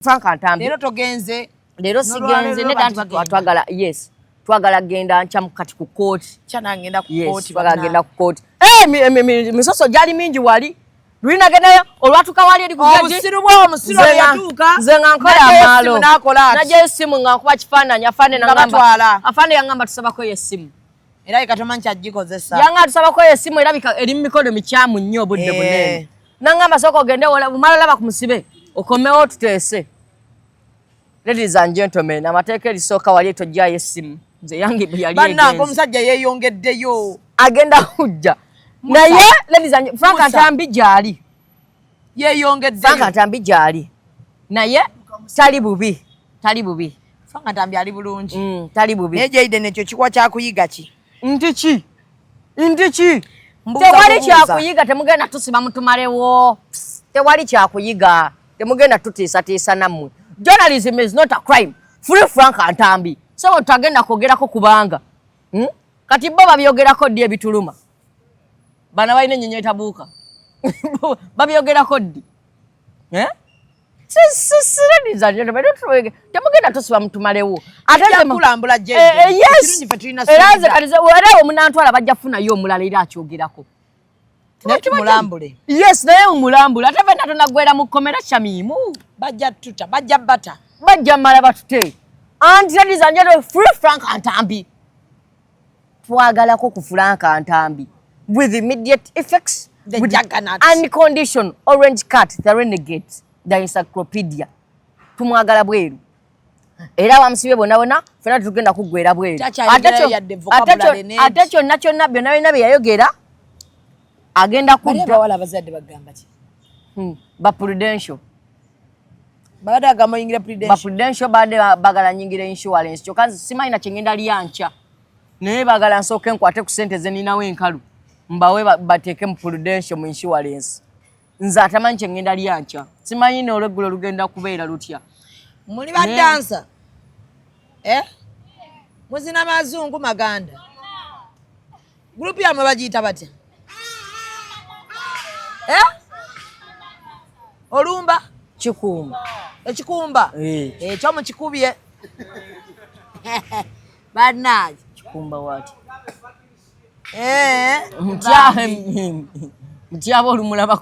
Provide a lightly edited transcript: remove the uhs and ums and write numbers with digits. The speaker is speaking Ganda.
Frank Antambi. Lero togenze. Lero sigenze ne twagala yes. Twagala genda ncha mukati ku court. Chana ngenda ku court. Yes, twagala genda ku court. Misoso jali mingi wali. Lwina genayo olwatuka wali eri kujaji. Omusiro yatuuka. Nze nga nkola amalo. Naje simu nga nkuba kifaananyi afane nangamba. Afane yangamba tusabako yesimu. Era ikatomanyi agikozesa. Yanga tusabako yesimu era eri mikono mikyamu nnyo budde bunene. Nangamba soko gende wala malaba ku musibe. Okomewo tutese. Ladies and gentlemen, amateeka erisooka wali tojja yesimu. Nze yange yali egenze. Bannange omusajja yeeyongeddeyo. Agenda kujja. Naye ladies and Frank Antambi gyali. Yeeyongeddeyo. Frank Antambi gyali. Naye tali bubi. Tali bubi. Frank Antambi ali bulungi. Tali bubi. Naye Jaden ekyo kikwa kyakuyiga ki? Ndiki. Ndiki. Tewali kyakuyiga temugenda tusiba mutumalewo. Tewali kyakuyiga. Temugenda tutiisatiisa nammwe. Journalism is not a crime. Free Frank Antambi. So tutagenda kwogerako kubanga. Kati bo babyogerako ddi ebituluma. Bana balina ennyonyi etabuuka. Babyogerako ddi. Temugenda tusiba mutumalewo. Kulambula Jaden. Yes. Era omunantwala bajja kufunayo omulala era akyogerako. Mulambule. Yes, naye umulambule. Ate fenna tunagwera mu komera kyamimu. Bajja tuta, bajja bata. Bajja mala batute. And ladies and gentlemen, free Frank Antambi. Twagalako ku Frank Antambi. With immediate effects. The juggernaut. Unconditioned orange cat, the renegade, the encyclopedia. Tumwagala bweru. Era bamusibe bonna fenna tugenda kugwera bweru. Ate kyonna byonna byayogera. Agenda kudda wala abazadde bagamba ki? Ba prudential. Baada agamba yingira prudential. Ba prudential baade bagala nyingira insurance. Chokanzi simanyi na kyengenda lyancha. Naye bagala nsooke nkwate ku sente ze ninawo enkalu. Mbawe bateeke mu prudential mu insurance. Nze atamanyi kyengenda lyancha. Simanyi n'olweggulo lugenda kubeera lutya. Muli ba dancer. Muzina mazungu maganda. Group yamwe bagiyita batya? Olumba Chikumba. Ekikumba. Ekyo mu kikubye. Bannange. Chikumba wati. Mutya Mutya olumulaba